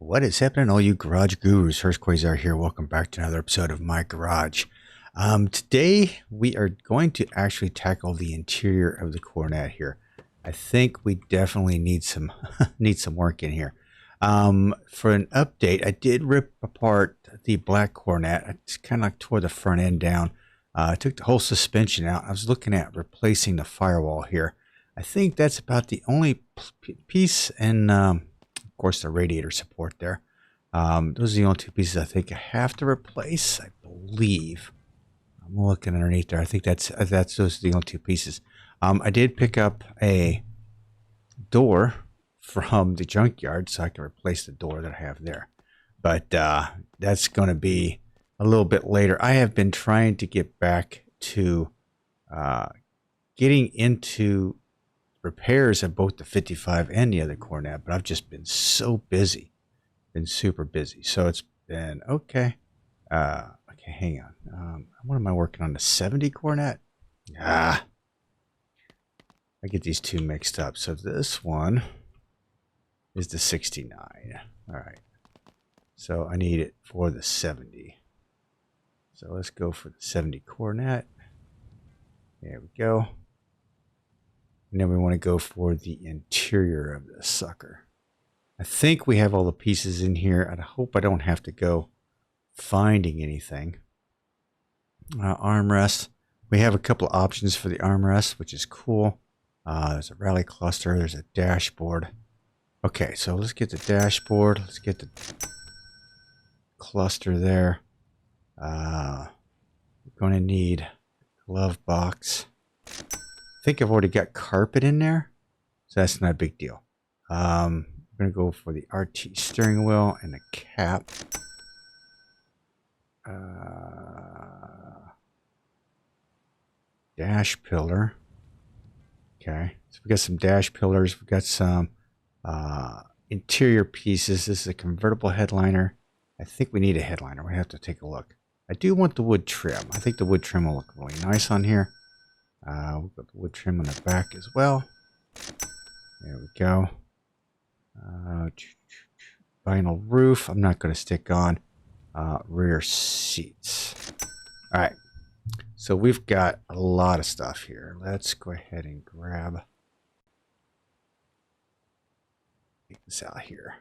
What is happening, all you garage gurus? Hurst Quayzar here. Welcome back to another episode of My Garage. Today we are going to actually tackle the interior of the Coronet here. I think we definitely need some work in here. For an update, I did rip apart the black Coronet. I just kind of like tore the front end down. I took the whole suspension out. I was looking at replacing the firewall here. I think that's about the only piece, and of course the radiator support there. Those are the only two pieces I think I have to replace. I believe. I'm looking underneath there. I think those are the only two pieces. I did pick up a door from the junkyard, so I can replace the door that I have there. But that's going to be a little bit later. I have been trying to get back to getting into repairs of both the 55 and the other Coronet, but I've just been so busy, been super busy. So it's been okay. Okay, hang on. What am I working on? The 70 Coronet? I get these two mixed up. So this one is the 69. All right. So I need it for the 70. So let's go for the 70 Coronet. There we go. And then we want to go for the interior of this sucker. I think we have all the pieces in here. I hope I don't have to go finding anything. Armrest. We have a couple of options for the armrest, which is cool. There's a rally cluster. There's a dashboard. Okay, so let's get the dashboard. Let's get the cluster there. We're going to need a glove box. I think I've already got carpet in there, so that's not a big deal. We're going to go for the RT steering wheel and the cap. Dash pillar. Okay, so we got some dash pillars. We've got some interior pieces. This is a convertible headliner. I think we need a headliner. We have to take a look. I do want the wood trim. I think the wood trim will look really nice on here. We've got the wood trim on the back as well. There we go. Vinyl roof. I'm not going to stick on. Rear seats. All right. So we've got a lot of stuff here. Let's go ahead and grab this out here.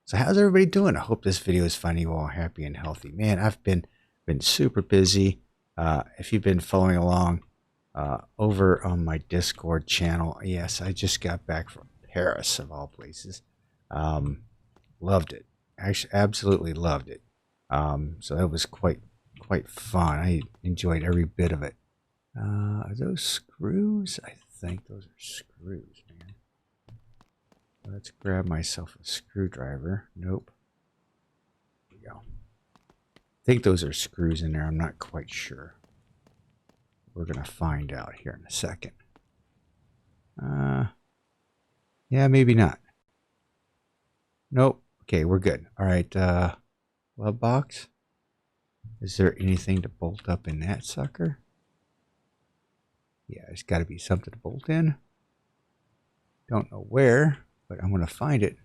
So how's everybody doing? I hope this video is finding you all happy and healthy. Man, I've been super busy. If you've been following along over on my Discord channel, yes, I just got back from Paris, of all places. Loved it. Actually, absolutely loved it. So that was quite fun. I enjoyed every bit of it. Are those screws? I think those are screws, man. Let's grab myself a screwdriver. Nope. There we go. I think those are screws in there. I'm not quite sure. We're going to find out here in a second. Yeah, maybe not. Nope. Okay, we're good. All right. Glove box. Is there anything to bolt up in that sucker? Yeah, there's got to be something to bolt in. Don't know where, but I'm going to find it.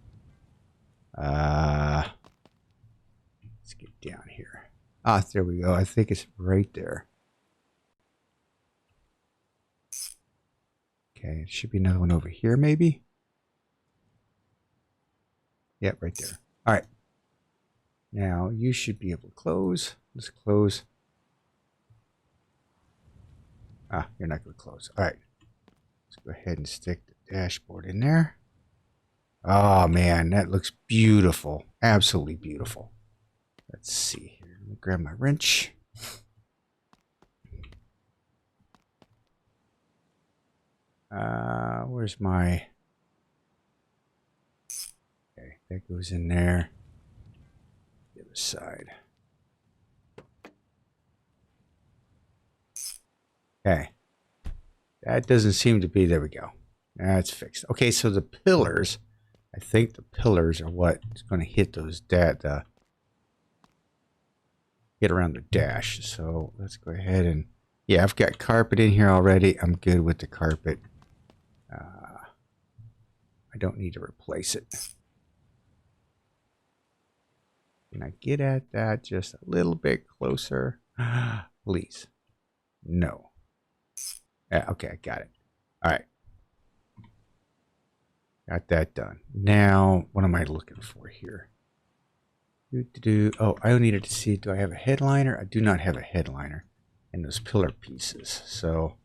Let's get down here. Ah, there we go. I think it's right there. Okay, it should be another one over here, maybe. Yep, right there. All right. Now you should be able to close. Let's close. Ah, you're not going to close. All right. Let's go ahead and stick the dashboard in there. Oh, man, that looks beautiful. Absolutely beautiful. Let's see here. Let me grab my wrench. Where's my... Okay, that goes in there. The other side. Okay. That doesn't seem to be... There we go. That's fixed. Okay, so the pillars... I think the pillars are what is going to hit those get around the dash. So let's go ahead and... Yeah, I've got carpet in here already. I'm good with the carpet. I don't need to replace it. Can I get at that just a little bit closer? Please. No. Yeah, okay, I got it. All right. Got that done. Now, what am I looking for here? Oh, I needed to see, do I have a headliner? I do not have a headliner in those pillar pieces. So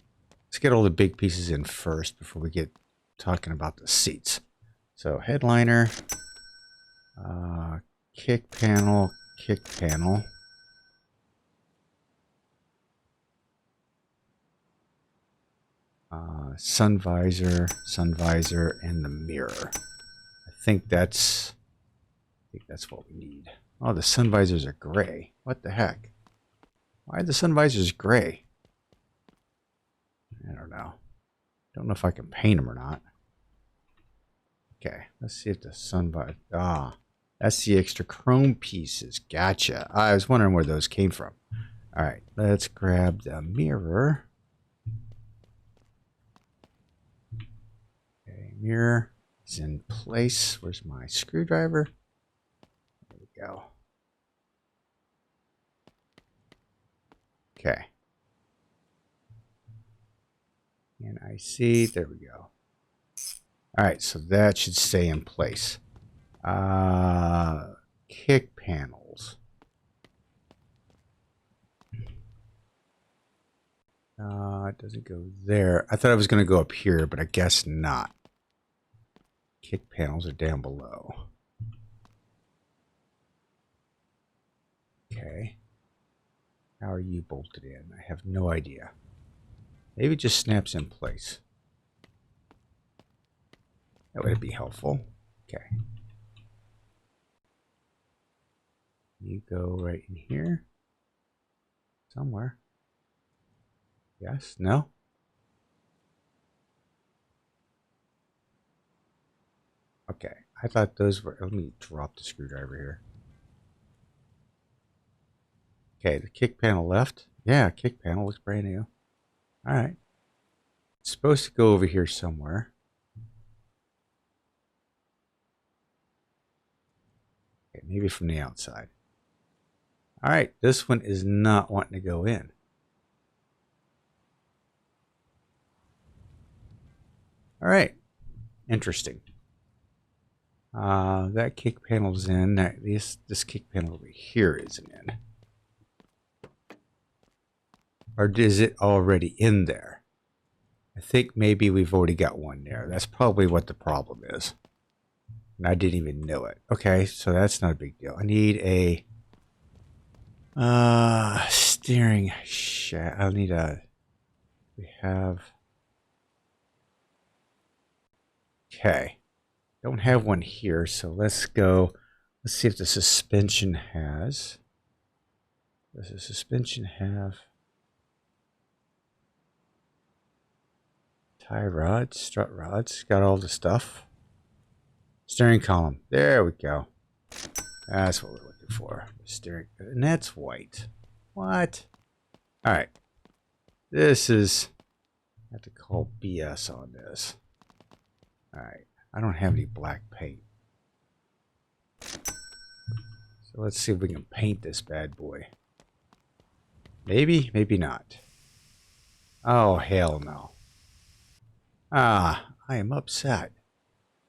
let's get all the big pieces in first before we get talking about the seats. So headliner, kick panel, sun visor, and the mirror. I think that's what we need. Oh, the sun visors are gray. What the heck? Why are the sun visors gray? I don't know. Don't know if I can paint them or not. Okay, let's see if the sun visor... Ah, that's the extra chrome pieces. Gotcha. I was wondering where those came from. All right, let's grab the mirror. Okay, mirror is in place. Where's my screwdriver? There we go. Okay. And I see, there we go. All right, so that should stay in place. Kick panels. It doesn't go there. I thought I was going to go up here, but I guess not. Kick panels are down below. Okay. How are you bolted in? I have no idea. Maybe it just snaps in place. That would be helpful. Okay. You go right in here. Somewhere. Yes? No? Okay. I thought those were... Let me drop the screwdriver here. Okay, the kick panel left. Yeah, kick panel looks brand new. All right. It's supposed to go over here somewhere. Okay, maybe from the outside. All right, this one is not wanting to go in. All right, interesting. That kick panel's in. This kick panel over here isn't in. Or is it already in there? I think maybe we've already got one there. That's probably what the problem is. And I didn't even know it. Okay, so that's not a big deal. I need a steering shaft. I'll need a... We have... Okay. Don't have one here, so let's go. Let's see if the suspension has... Does the suspension have... Tie rods, strut rods, got all the stuff. Steering column, there we go. That's what we're looking for. Steering, and that's white. What? All right. This is, I have to call BS on this. All right. I don't have any black paint. So let's see if we can paint this bad boy. Maybe, maybe not. Oh, hell no. Ah, I am upset.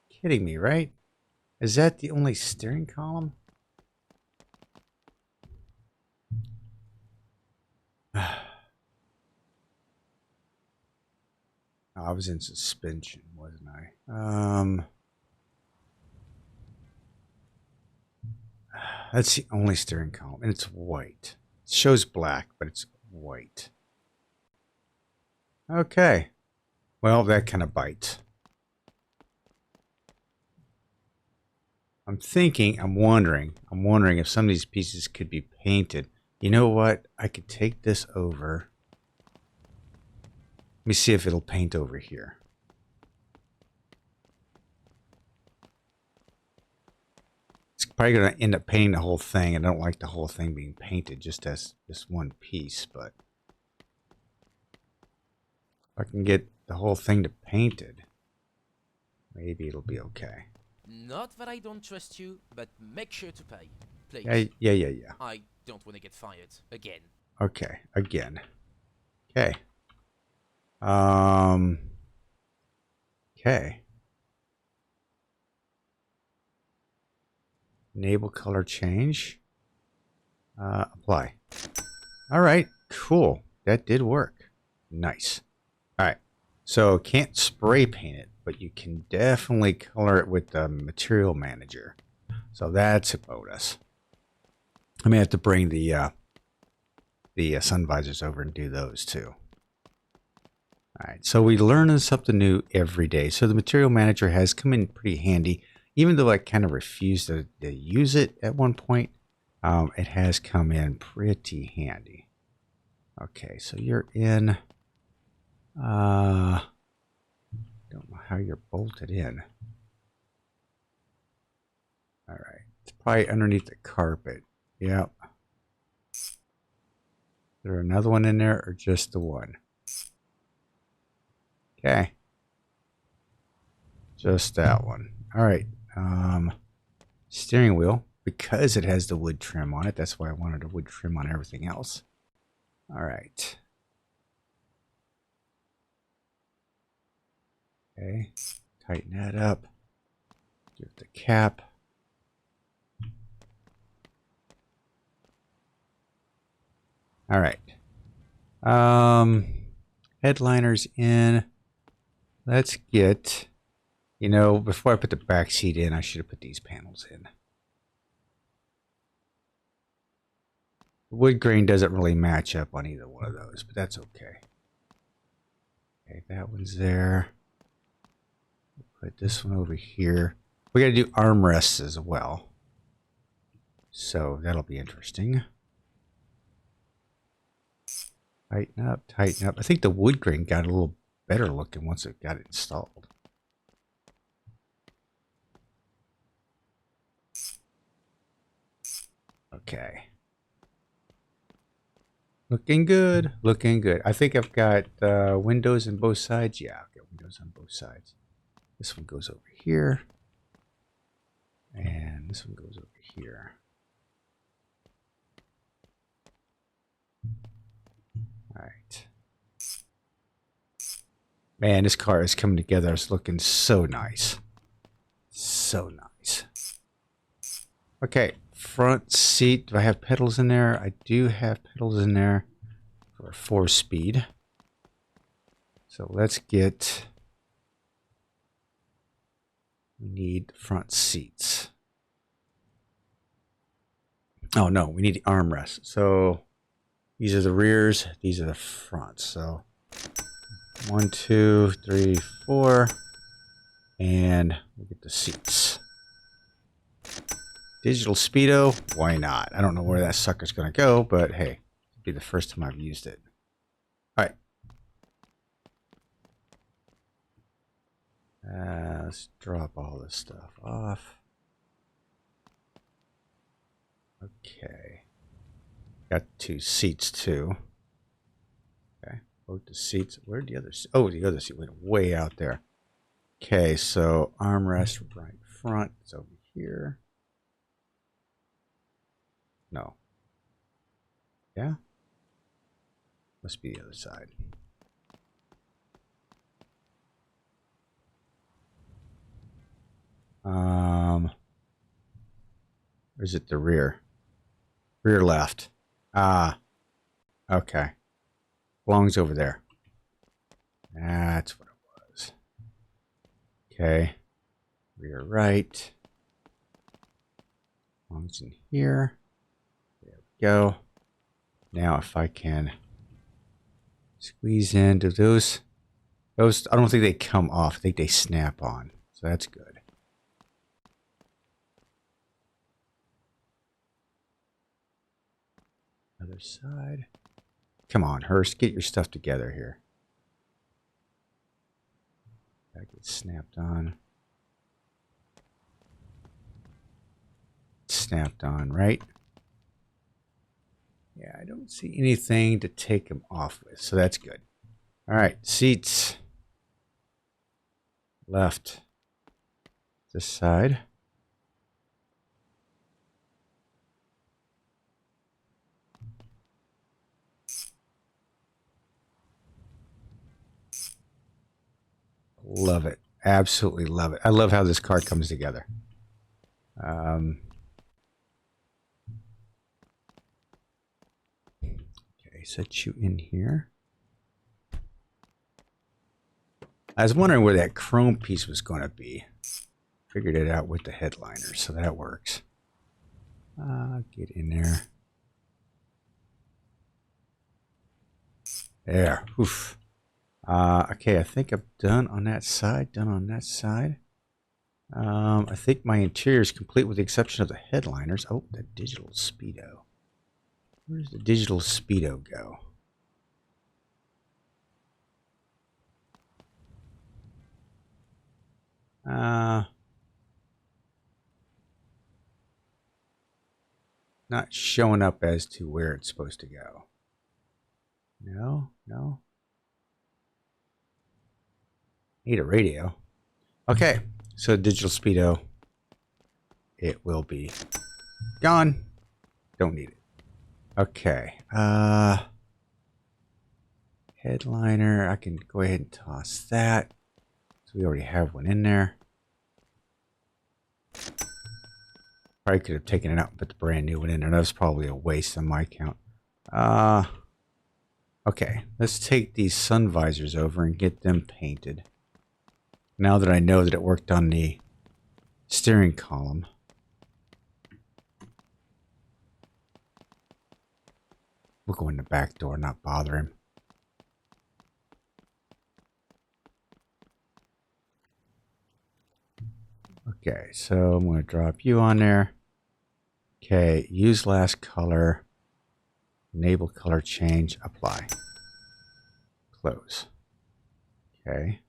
Kidding me, right? Is that the only steering column? I was in suspension, wasn't I? That's the only steering column, and it's white. It shows black, but it's white. Okay. Well, that kind of bites. I'm wondering if some of these pieces could be painted. You know what? I could take this over. Let me see if it'll paint over here. It's probably going to end up painting the whole thing. I don't like the whole thing being painted just as this one piece, but if I can get the whole thing to painted, maybe it'll be okay. Not that I don't trust you, but make sure to pay. Please. Yeah. I don't want to get fired again. Okay, again. Okay. Um. Okay. Enable color change. Apply. All right. Cool. That did work. Nice. All right. So can't spray paint it, but you can definitely color it with the material manager. So that's a bonus. I may have to bring the sun visors over and do those too. All right, so we learn something new every day. So the material manager has come in pretty handy, even though I kind of refused to use it at one point. It has come in pretty handy. Okay, so you're in. Don't know how you're bolted in. All right, it's probably underneath the carpet. Yep. Is there another one in there or just the one? Okay. Just that one. All right. Steering wheel, because it has the wood trim on it. That's why I wanted a wood trim on everything else. All right. Okay. Tighten that up. Give it the cap. All right. Headliners in. Let's get, before I put the back seat in, I should have put these panels in. The wood grain doesn't really match up on either one of those, but that's okay. Okay, that one's there. Put this one over here. We got to do armrests as well. So that'll be interesting. Tighten up, tighten up. I think the wood grain got a little better looking once it got installed. Okay. Looking good, looking good. I think I've got windows on both sides. Yeah, I've got windows on both sides. This one goes over here. And this one goes over here. All right. Man, this car is coming together. It's looking so nice. So nice. Okay, front seat. Do I have pedals in there? I do have pedals in there for 4-speed. So let's get... We need front seats. Oh, no, we need the armrest. So these are the rears. These are the fronts. So 1, 2, 3, 4. And we'll get the seats. Digital speedo, why not? I don't know where that sucker's going to go, but hey, it'll be the first time I've used it. All right. Let's drop all this stuff off. Okay. Got 2 seats too. Okay. Both the seats. Where'd the other seat? Oh, the other seat went way out there. Okay, so armrest right front. It's over here. No. Yeah? Must be the other side. Or is it the rear? Rear left. Ah. Okay. Belongs over there. That's what it was. Okay. Rear right. Belongs in here. There we go. Now if I can squeeze into those, I don't think they come off. I think they snap on. So that's good. Other side. Come on, Hurst, get your stuff together here. That gets snapped on. Snapped on, right? Yeah, I don't see anything to take them off with, so that's good. All right, seats. Left. This side. Love it. Absolutely love it. I love how this card comes together. Okay, set you in here. I was wondering where that chrome piece was going to be. Figured it out with the headliner, so that works. Get in there. There. Oof. Okay, I think I'm done on that side. Done on that side. I think my interior is complete with the exception of the headliners. Oh, the digital speedo. Where does the digital speedo go? Not showing up as to where it's supposed to go. No. Need a radio. Okay, so digital speedo. It will be gone. Don't need it. Okay. Headliner. I can go ahead and toss that. So we already have one in there. Probably could have taken it out and put the brand new one in there. That was probably a waste on my account. Okay, let's take these sun visors over and get them painted. Now that I know that it worked on the steering column. We'll go in the back door, not bother him. Okay, so I'm going to drop you on there. Okay, use last color. Enable color change. Apply. Close. Okay.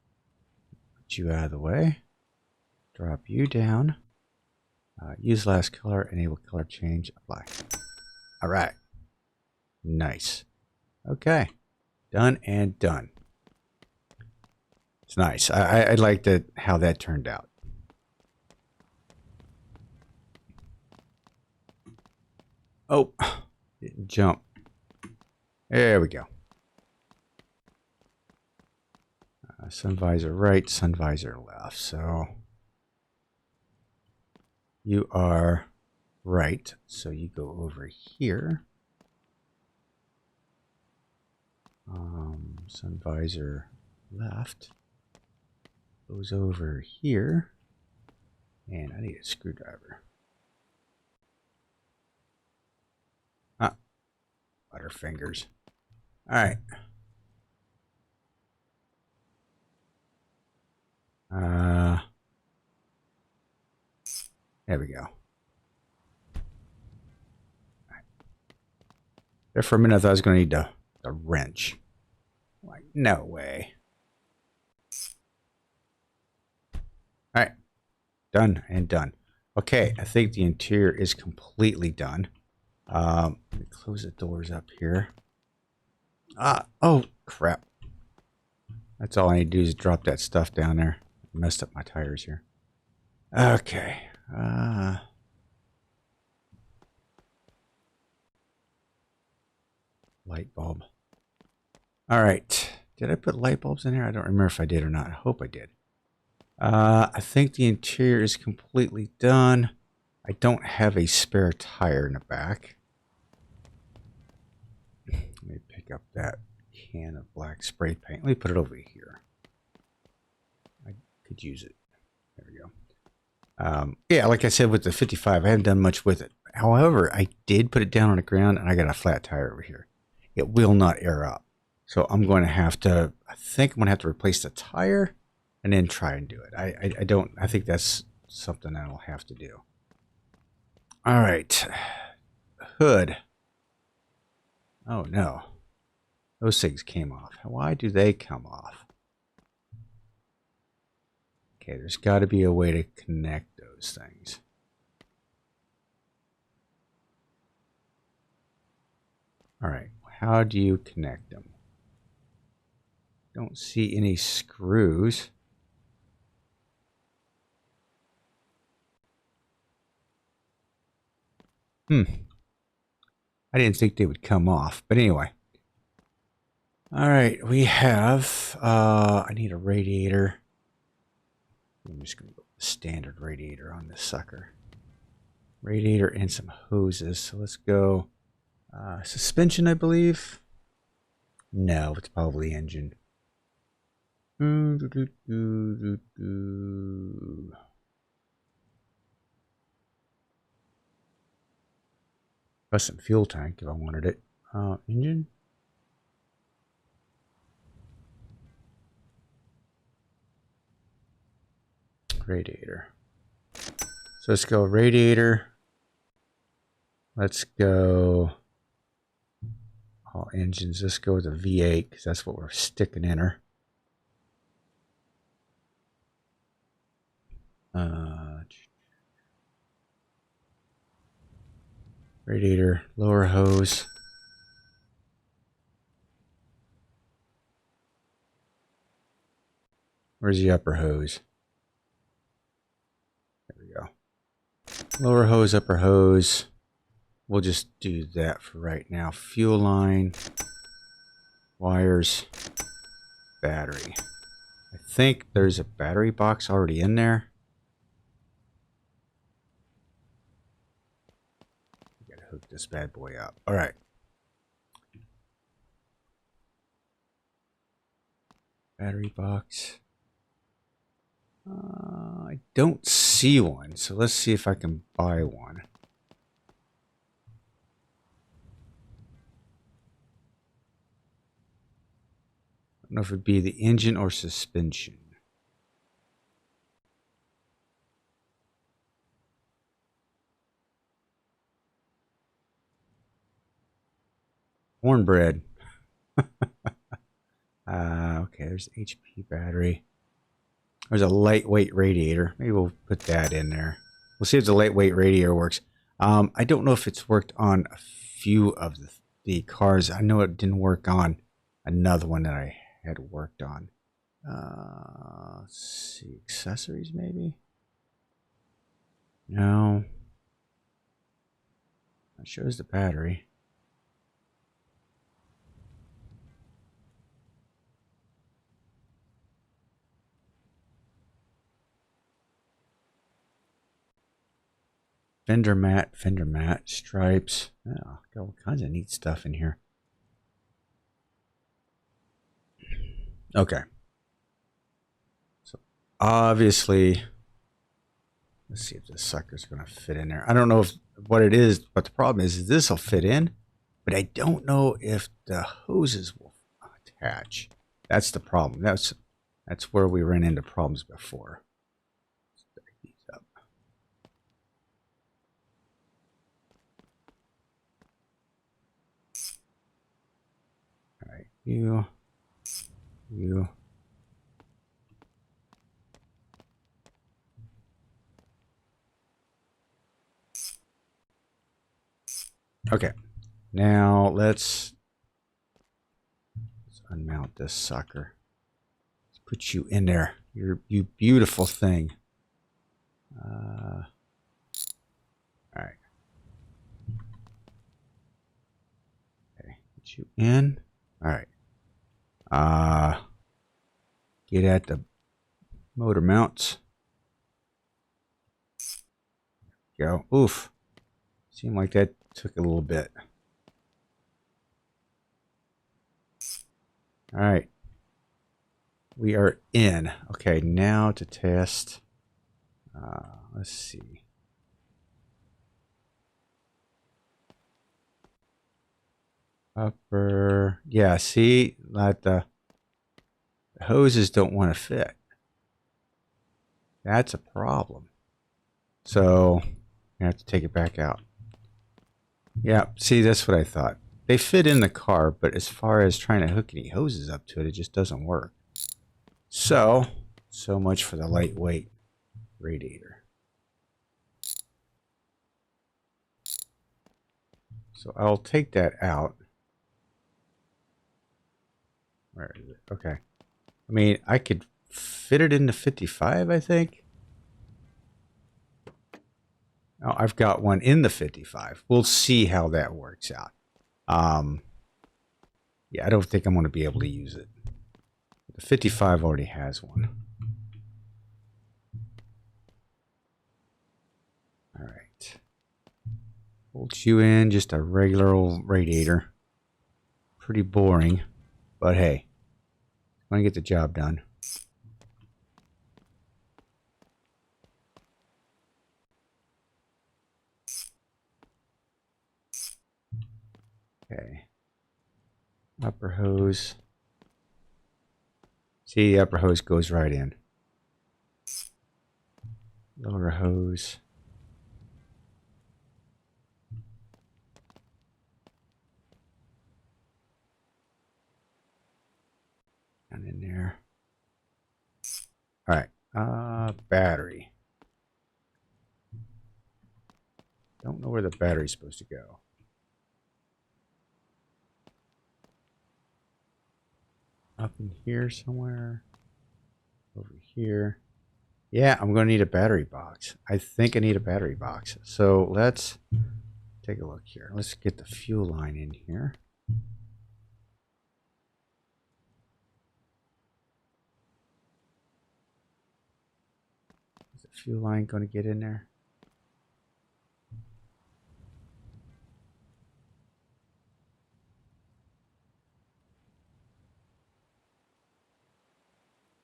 Put you out of the way. Drop you down. Use last color. Enable color change. Apply. All right. Nice. Okay. Done and done. It's nice. I liked how that turned out. Oh, didn't jump. There we go. Sun visor right, sun visor left. So you are right. So you go over here. Sun visor left. Goes over here. And I need a screwdriver. Butterfingers. All right. There we go. Right. There for a minute I thought I was going to need the wrench. Like, no way. All right. Done and done. Okay, I think the interior is completely done. Let me close the doors up here. Oh, crap. That's all I need to do is drop that stuff down there. I messed up my tires here. Okay. Light bulb. All right. Did I put light bulbs in here? I don't remember if I did or not. I hope I did. I think the interior is completely done. I don't have a spare tire in the back. Let me pick up that can of black spray paint. Let me put it over here. I could use it. There we go. Yeah, like I said with the 55, I haven't done much with it. However, I did put it down on the ground and I got a flat tire over here. It will not air up. So I'm going to have to, I think I'm going to have to replace the tire and then try and do it. I think that's something I'll have to do. All right. Hood. Oh no. Those things came off. Why do they come off? Okay, there's got to be a way to connect those things. All right. How do you connect them? Don't see any screws. I didn't think they would come off, but anyway. All right, we have, I need a radiator. I'm just going to go with the standard radiator on this sucker. Radiator and some hoses. So let's go suspension, I believe. No, it's probably engine. Custom fuel tank if I wanted it. Engine. Radiator. So let's go radiator. Let's go all engines. Let's go with a V8 because that's what we're sticking in her. Radiator, lower hose. Where's the upper hose? There we go. Lower hose, upper hose. We'll just do that for right now. Fuel line, wires, battery. I think there's a battery box already in there. We gotta hook this bad boy up. All right. Battery box. I don't see one, so let's see if I can buy one. I don't know if it'd be the engine or suspension. Cornbread. Okay, there's HP battery. There's a lightweight radiator. Maybe we'll put that in there. We'll see if the lightweight radiator works. I don't know if it's worked on a few of the cars. I know it didn't work on another one that I had worked on. Let's see, accessories maybe? No. That shows the battery. Fender mat, stripes. Oh, got all kinds of neat stuff in here. Okay. So obviously, let's see if this sucker's going to fit in there. I don't know what it is, but the problem is this will fit in, but I don't know if the hoses will attach. That's the problem. That's where we ran into problems before. Stack these up. All right, you. Okay, now let's unmount this sucker. Let's put you in there. You beautiful thing. All right. Okay, put you in. All right. Get at the motor mounts. Go. Oof. Seemed like that took a little bit. All right. We are in. Okay, now to test. Let's see. Upper. Yeah, see, like the hoses don't want to fit. That's a problem. So I have to take it back out. Yeah, see, that's what I thought. They fit in the car, but as far as trying to hook any hoses up to it, it just doesn't work. So much for the lightweight radiator. So I'll take that out. Where is it? Okay. I mean, I could fit it into 55, I think. Oh, I've got one in the 55. We'll see how that works out. Yeah, I don't think I'm going to be able to use it. The 55 already has one. Bolt you in, just a regular old radiator. Pretty boring, but hey, I'm gonna get the job done. Okay. Upper hose. See, the upper hose goes right in. Lower hose. Down in there. Alright. Battery. Don't know where the battery's supposed to go. Up in here somewhere. Over here. Yeah, I'm going to need a battery box. I think I need a battery box. So let's take a look here. Let's get the fuel line in here. Is the fuel line going to get in there?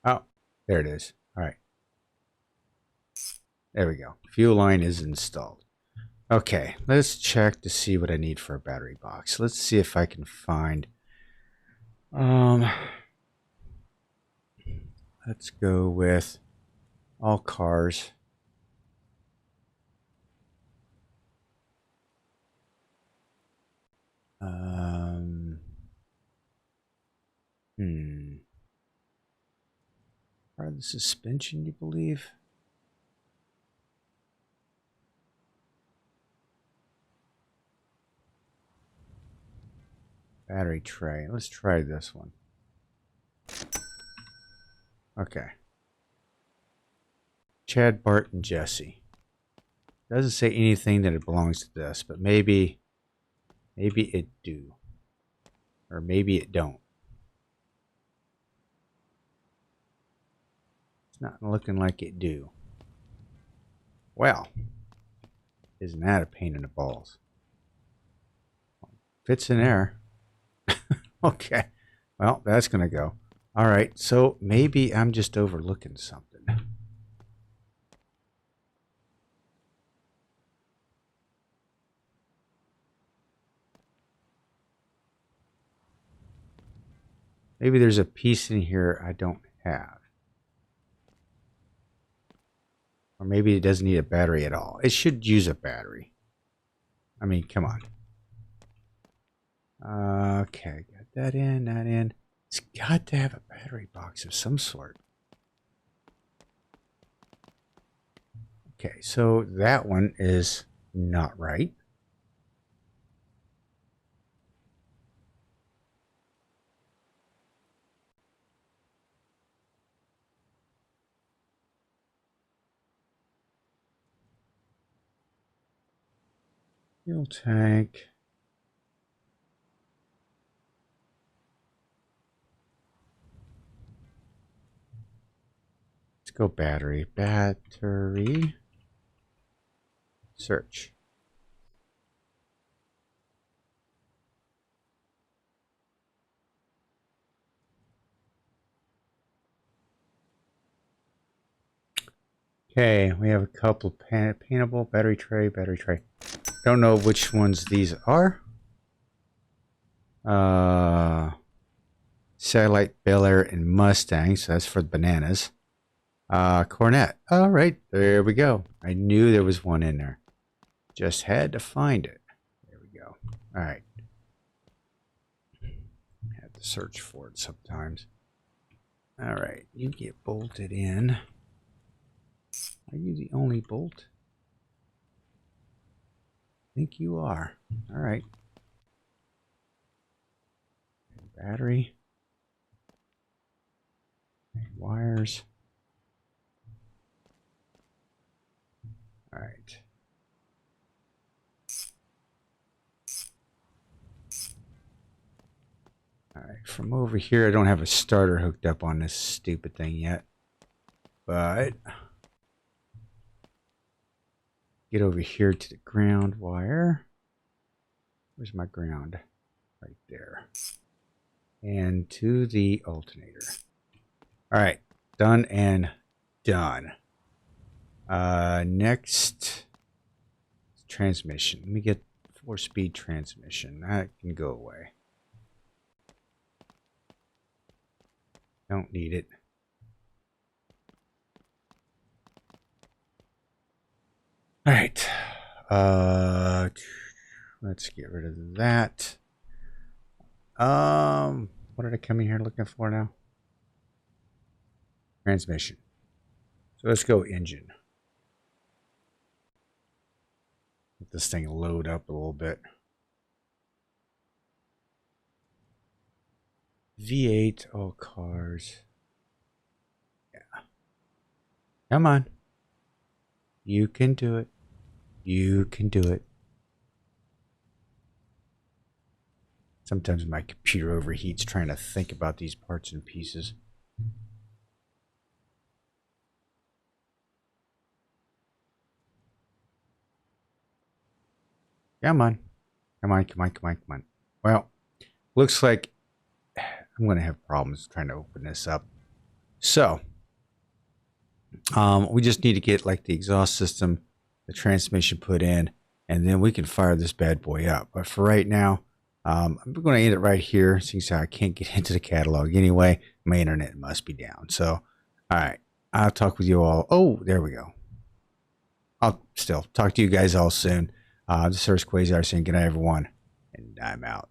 Oh, there it is. All right. There we go. Fuel line is installed. Okay, let's check to see what I need for a battery box. Let's see if I can find... let's go with all cars. Part of the suspension, you believe? Battery tray. Let's try this one. Okay. Chad, Bart, and Jesse. Doesn't say anything that it belongs to this, but maybe it do. Or maybe it don't. It's not looking like it do. Well, isn't that a pain in the balls? Fits in there. Okay. Well, that's going to go. All right. So maybe I'm just overlooking something. Maybe there's a piece in here I don't have. Or maybe it doesn't need a battery at all. It should use a battery. I mean, come on. Okay, got that in, that in. It's got to have a battery box of some sort. Okay, so that one is not right. Fuel tank. Let's go battery. Battery. Search. Okay, we have a couple of paintable battery tray, battery tray. Don't know which ones these are. Satellite, Bel Air, and Mustang. So that's for the bananas. Coronet. All right, there we go. I knew there was one in there. Just had to find it. There we go. All right. Have to search for it sometimes. All right, you get bolted in. Are you the only bolt? I think you are. All right. Battery. Wires. All right. All right, from over here, I don't have a starter hooked up on this stupid thing yet. But get over here to the ground wire. Where's my ground? Right there. And to the alternator. All right, done and done. Next, transmission. Let me get 4-speed transmission. That can go away. Don't need it. All right. Let's get rid of that. What did I come in here looking for now? Transmission. So let's go engine. Let this thing load up a little bit. V8, all cars. Yeah. Come on. You can do it. You can do it. Sometimes my computer overheats trying to think about these parts and pieces. Come on. Come on, come on, come on, come on. Well, looks like I'm going to have problems trying to open this up. So, we just need to get like the exhaust system, the transmission put in, and then we can fire this bad boy up. But for right now, I'm going to end it right here. Since I can't get into the catalog anyway, my internet must be down. So, all right, I'll talk with you all. Oh, there we go. I'll still talk to you guys all soon. This is Quayzar saying good night, everyone, and I'm out.